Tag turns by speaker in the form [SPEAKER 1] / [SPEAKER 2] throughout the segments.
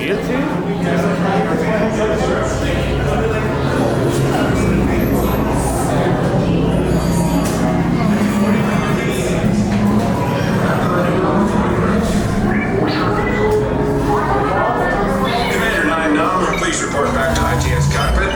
[SPEAKER 1] seguir, sí.
[SPEAKER 2] Commander 9-9, please report back to ITS cockpit.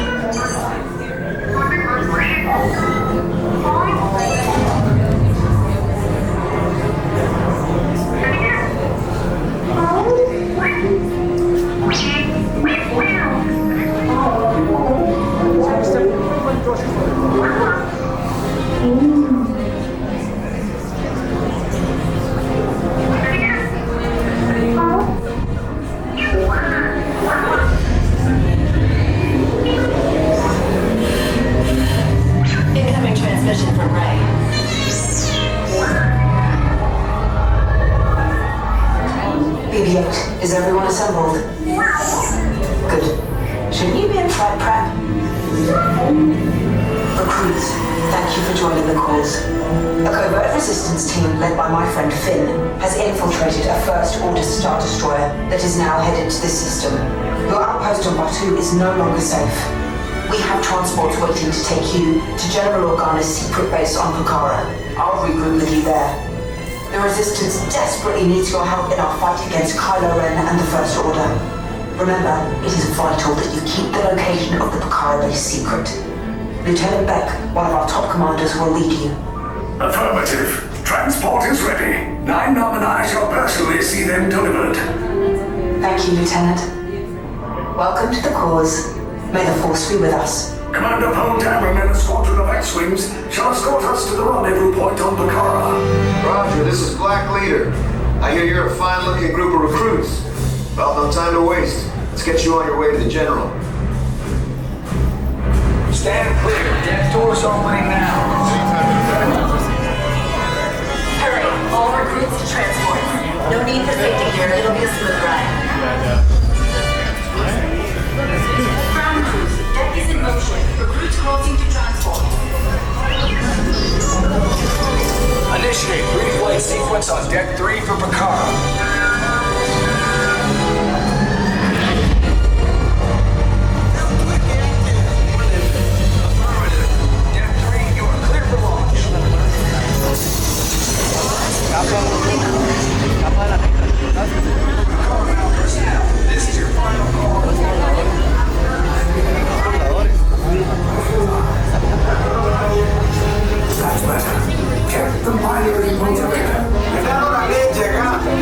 [SPEAKER 3] Incoming transmission from Ray. BB-8, is everyone assembled? Good. Shouldn't you be in flight prep? Recruits, thank you for joining the cause. A covert resistance team led by my friend Finn has infiltrated a First Order Star Destroyer that is now headed to this system. Your outpost on Batu is no longer safe. We have transports waiting to take you to General Organa's secret base on Pucara. I'll regroup with you there. The Resistance desperately needs your help in our fight against Kylo Ren and the First Order. Remember, it is vital that you keep the location of the Pucara base secret. Lieutenant Beck, one of our top commanders, will lead you.
[SPEAKER 4] Affirmative. Transport is ready. 9-9 and I shall personally see them delivered.
[SPEAKER 3] Thank you, Lieutenant. Welcome to the cause. May the Force be with us.
[SPEAKER 4] Commander Poe Dameron and a squadron of X-Wings shall escort us to the rendezvous point on Pucara.
[SPEAKER 5] Roger, this is Black Leader. I hear you're a fine-looking group of recruits. Well, no time to waste. Let's get you on your way to the General.
[SPEAKER 4] Stand clear. Deck doors opening now.
[SPEAKER 3] Hurry, all recruits to transport. No need for safety gear, it'll be a smooth ride. Ground crews, deck is in motion. Recruits crossing to transport.
[SPEAKER 4] Initiate reflight sequence on Deck 3 for Pucara. This is your final call. That's better. Check the binary motivator.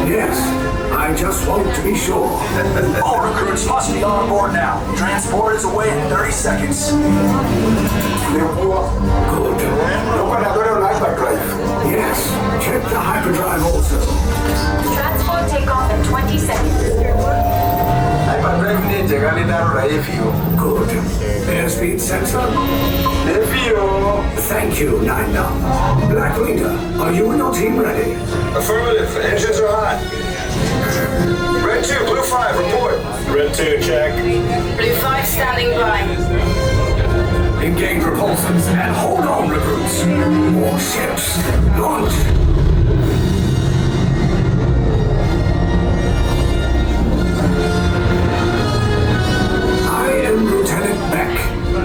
[SPEAKER 4] Yes, I just want to be sure. All recruits must be on board now. Transport is away in 30 seconds. Good. Yes, check the hyperdrive also.
[SPEAKER 3] Transport takeoff in 20 seconds.
[SPEAKER 4] Good. Airspeed sensor. Thank you, 9-9. Black Leader, are you and your team ready?
[SPEAKER 5] Affirmative. Engines are hot. Red 2, Blue 5, report.
[SPEAKER 6] Red 2, check.
[SPEAKER 3] Blue 5 standing by.
[SPEAKER 4] Engage repulsors and hold on, recruits. More ships. Launch. I am Lieutenant Beck.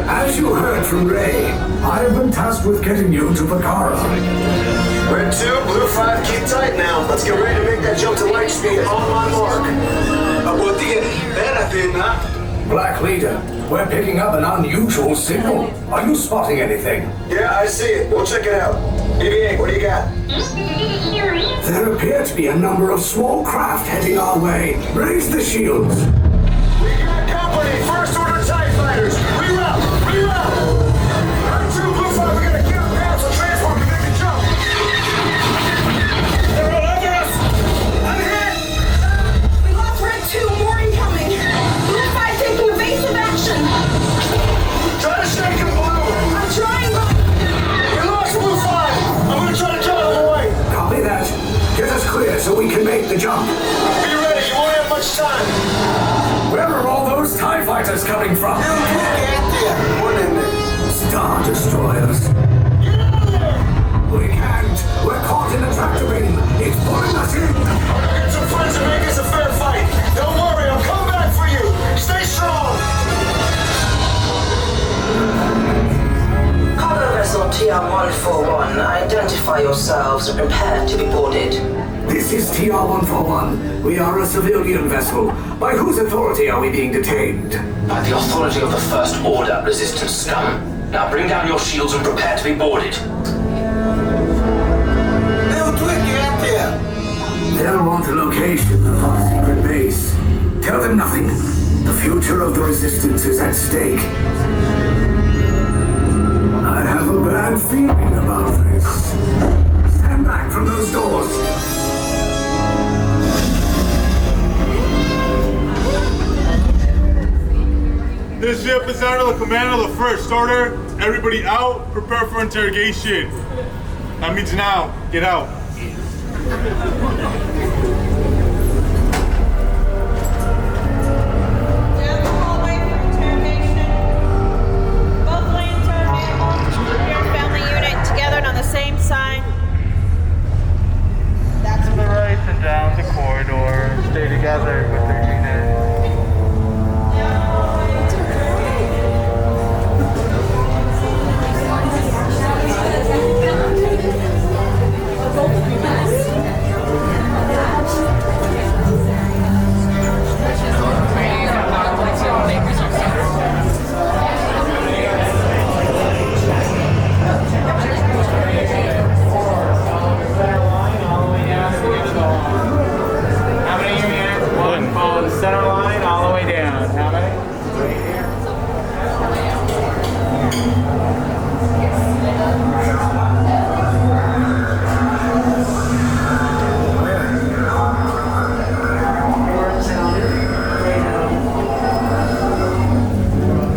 [SPEAKER 4] As you heard from Ray, I have been tasked with getting you to Pucara.
[SPEAKER 5] Red 2, Blue 5, keep tight now. Let's get ready to make that jump to light speed on my mark.
[SPEAKER 4] Black Leader, we're picking up an unusual signal. Are you spotting anything?
[SPEAKER 5] Yeah, I see it. We'll check it out. BB-8, what do you got?
[SPEAKER 4] There appear to be a number of small craft heading our way. Raise the shields.
[SPEAKER 5] We got company. First Order TIE Fighters. Reroute. Red 2, Blue 5, we gotta get down so transport can make the jump. They're all over us. I'm hit.
[SPEAKER 7] We lost Red 2, more incoming. Blue 5 taking evasive action.
[SPEAKER 5] Try to shake him, Blue.
[SPEAKER 7] I'm trying, but...
[SPEAKER 5] We lost Blue 5. I'm gonna try to jump out of the way.
[SPEAKER 4] Copy that. Get us clear so we can make the jump.
[SPEAKER 5] Be ready. You won't have much time.
[SPEAKER 4] Where are all those TIE fighters coming from? Star Destroyers. We can't. We're caught in a tractor beam. It's pulling us in.
[SPEAKER 5] Get some friends and make this a fair fight. Don't worry, I'll come back for
[SPEAKER 3] identify yourselves and prepare to be boarded.
[SPEAKER 4] This is TR-141. We are a civilian vessel. By whose authority are we being detained?
[SPEAKER 1] By the authority of the First Order, Resistance scum. Now bring down your shields and prepare to be boarded.
[SPEAKER 5] Little Twig, get out there!
[SPEAKER 4] They'll want the location of our secret base. Tell them nothing. The future of the Resistance is at stake. I have a bad feeling about this. Stand back from those doors.
[SPEAKER 6] This ship is under the command of the First Order. Everybody out, prepare for interrogation. That means now, get out.
[SPEAKER 7] Down the hallway for interrogation. Both lanes are available. Your family unit together and on the same side. That's
[SPEAKER 6] To the right and down the corridor. Stay together with their unit. Center line all the way down. How many?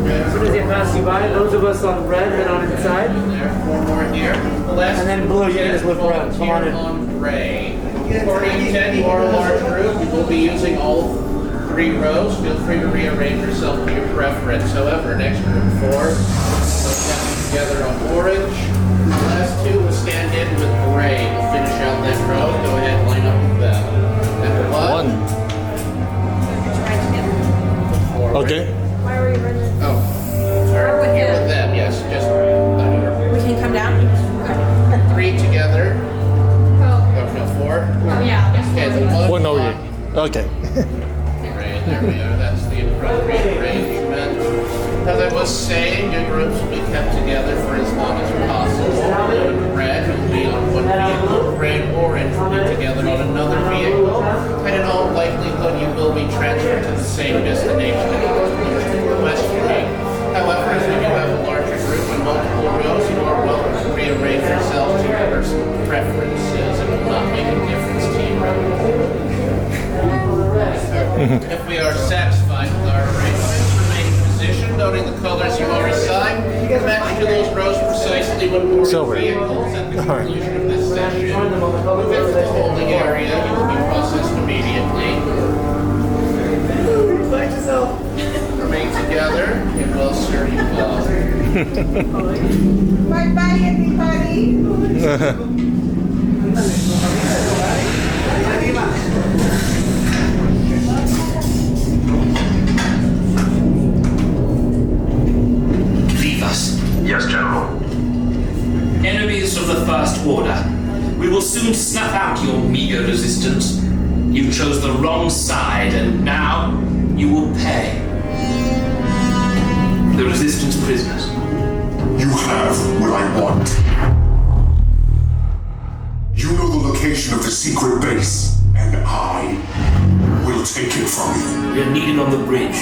[SPEAKER 8] As soon as they pass you by, those of us on red head on inside.
[SPEAKER 9] Four more here. The last
[SPEAKER 8] And then blue, you can just look around. Come on in.
[SPEAKER 9] on gray. For intent, you are a large group. You will be using all 3 rows. Feel free to rearrange yourself to your preference. However, next group 4 will come together on orange. The last 2 will stand in with gray. We'll finish out that row. Go ahead and line up with them. Number 1.
[SPEAKER 6] Okay.
[SPEAKER 7] Why were you running?
[SPEAKER 9] Oh. Sorry.
[SPEAKER 7] Or with
[SPEAKER 9] Here
[SPEAKER 7] them.
[SPEAKER 9] with them, yes. Just
[SPEAKER 7] We can come down?
[SPEAKER 9] 3 together.
[SPEAKER 7] Oh,
[SPEAKER 9] Oh, no, 4.
[SPEAKER 7] yeah.
[SPEAKER 9] Okay, the 1.
[SPEAKER 6] Okay.
[SPEAKER 9] Right, there we are. That's the appropriate arrangement. As I was saying, your groups will be kept together for as long as possible. Blue and red will be on one vehicle. Gray and orange will be together on another vehicle. And in all likelihood, you will be transferred to the same destination in the West Wing. However, as we do have a larger group and multiple rows, you are welcome to rearrange yourselves to your personal preferences. It will not make a difference to you. If we are satisfied with our arrangements, remain in position, noting the colors you are assigned, matching to those rows precisely when boarding vehicles at the conclusion of this session. Move into the holding area, you will be processed immediately. Remain together, and we'll serve you well.
[SPEAKER 7] Bye-bye, everybody.
[SPEAKER 1] Leave us.
[SPEAKER 2] Yes, General.
[SPEAKER 1] Enemies of the First Order. We will soon snuff out your meager resistance. You chose the wrong side, and now you will pay. The Resistance prisoners.
[SPEAKER 10] You have what I want. You know the location of the secret base, and I will take it from you.
[SPEAKER 1] We are needed on the bridge.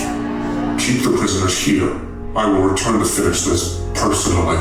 [SPEAKER 10] Keep the prisoners here. I will return to finish this personally.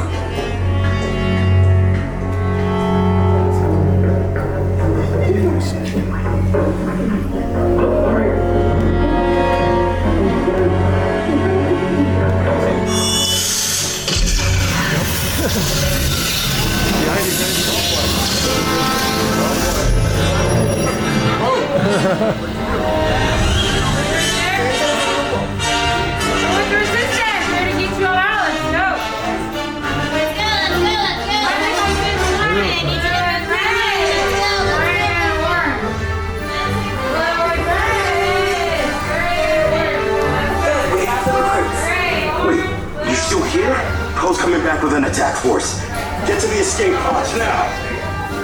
[SPEAKER 5] Coming back with an attack force. Get to the escape pods now.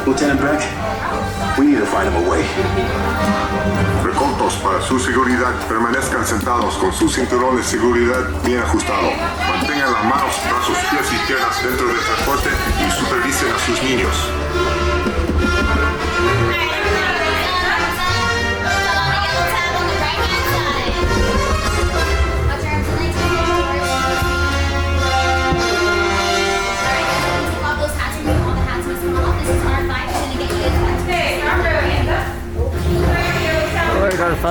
[SPEAKER 5] Lieutenant Beck, we need to find him a way.
[SPEAKER 10] Recortos para su seguridad. Permanezcan sentados con su cinturón de seguridad bien ajustado. Mantengan las manos, brazos, pies y piernas dentro del transporte y supervisen a sus niños.
[SPEAKER 9] R5.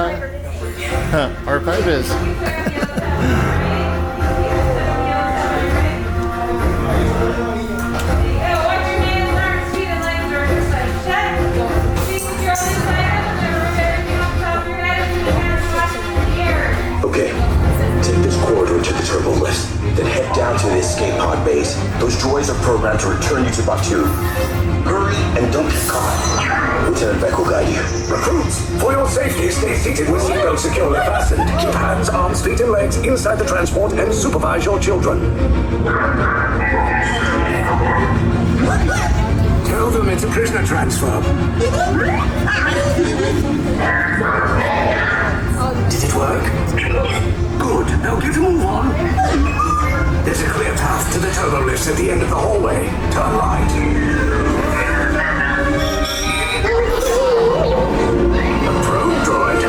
[SPEAKER 9] R5 is.
[SPEAKER 5] Okay, take this corridor to the turbo lift, then head down to the escape pod base. Those droids are programmed to return you to Batuu. Hurry and don't get caught. Lieutenant Beck will guide you.
[SPEAKER 4] Recruits, for your safety, stay seated with seatbelts securely fastened. Keep hands, arms, feet, and legs inside the transport and supervise your children. Tell them it's a prisoner transfer. Did it work? Good. Now get a move on. There's a clear path to the turbo lifts at the end of the hallway. Turn right. Probe droid.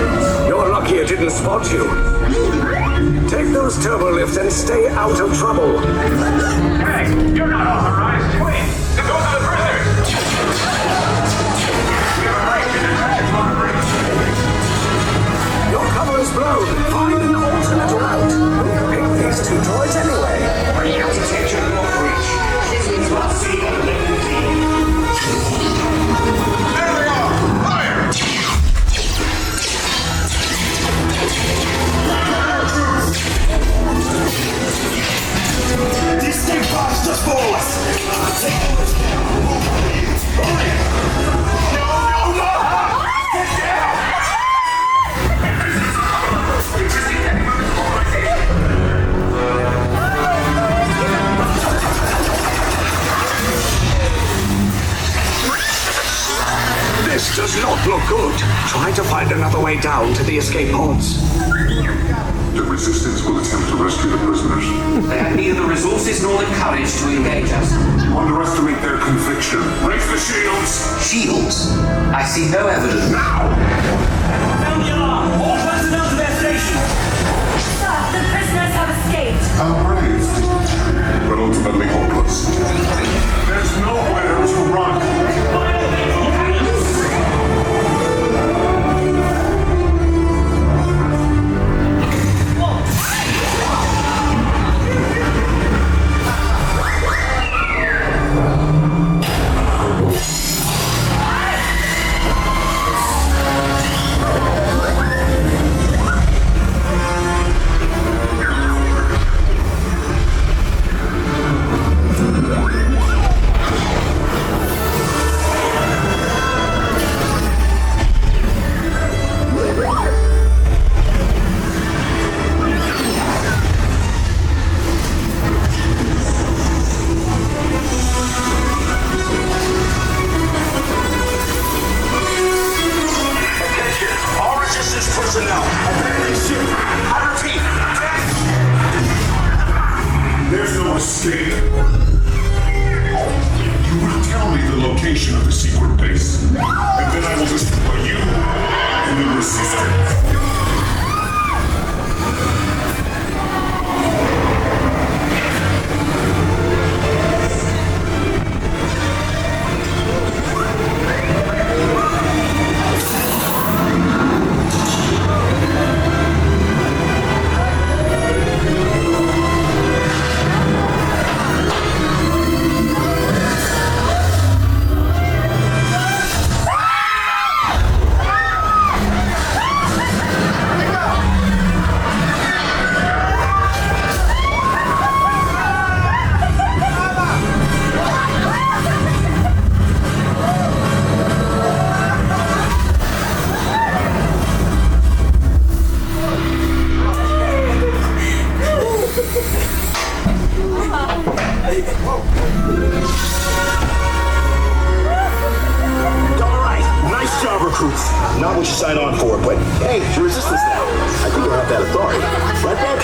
[SPEAKER 4] You're lucky it didn't spot you. Take those turbo lifts and stay out of trouble.
[SPEAKER 2] Hey, you're not authorized. Wait, those are the prisoners. We have a right to detect on bridge.
[SPEAKER 4] Your cover is blown. Find an alternate route. Who picked these two droids anyway?
[SPEAKER 5] Attention, Lowery.
[SPEAKER 2] There they are. Fire!
[SPEAKER 5] Disney Foster Force! No! Get down!
[SPEAKER 4] This does not look good. Try to find another way down to the escape pods.
[SPEAKER 10] The resistance will attempt to rescue the prisoners.
[SPEAKER 1] They have neither the resources nor the courage to engage us.
[SPEAKER 10] You underestimate their conviction. Raise the shields!
[SPEAKER 1] Shields? I see no evidence.
[SPEAKER 10] Now!
[SPEAKER 5] Sound the alarm! All personnel to their stations!
[SPEAKER 11] Sir, the prisoners have escaped.
[SPEAKER 10] How brave. But ultimately hopeless.
[SPEAKER 2] There's nowhere to run.
[SPEAKER 10] There's no escape. You will tell me the location of the secret base, and then I will destroy you and the resistance.
[SPEAKER 5] police. Not what you signed on for, but hey, you're resistance now. I think you'll have that authority. Right, Beck?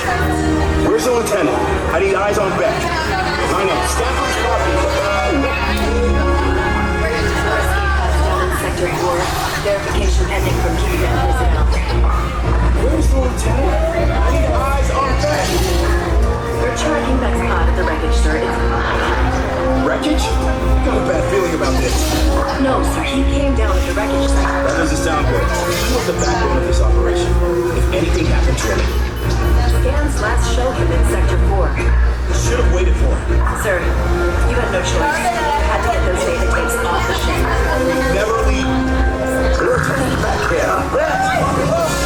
[SPEAKER 5] Where's the lieutenant? I need eyes on Beck. I know. Stanford's property.
[SPEAKER 11] Sector 4. Verification pending from Keith and personnel.
[SPEAKER 5] Where's the lieutenant? I need eyes on Beck.
[SPEAKER 11] We're tracking Beck's pod at the wreckage, sir. It's
[SPEAKER 5] Wreckage? I got a bad feeling about this.
[SPEAKER 11] No, sir. He came down at the wreckage site.
[SPEAKER 5] That doesn't sound good. He was the backbone of this operation. If anything happened to him,
[SPEAKER 11] Scans last show him in Sector 4.
[SPEAKER 5] should have waited for him.
[SPEAKER 11] Sir, you had no choice. You had to get those data tapes off the ship.
[SPEAKER 5] Never leave.
[SPEAKER 4] Lieutenant back here.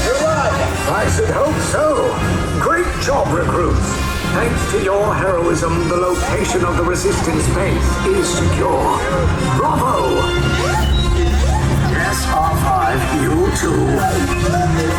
[SPEAKER 5] You're alive.
[SPEAKER 4] I should hope so. Great job, recruits. Thanks to your heroism, the location of the resistance base is secure. Bravo! Yes, R5, you too.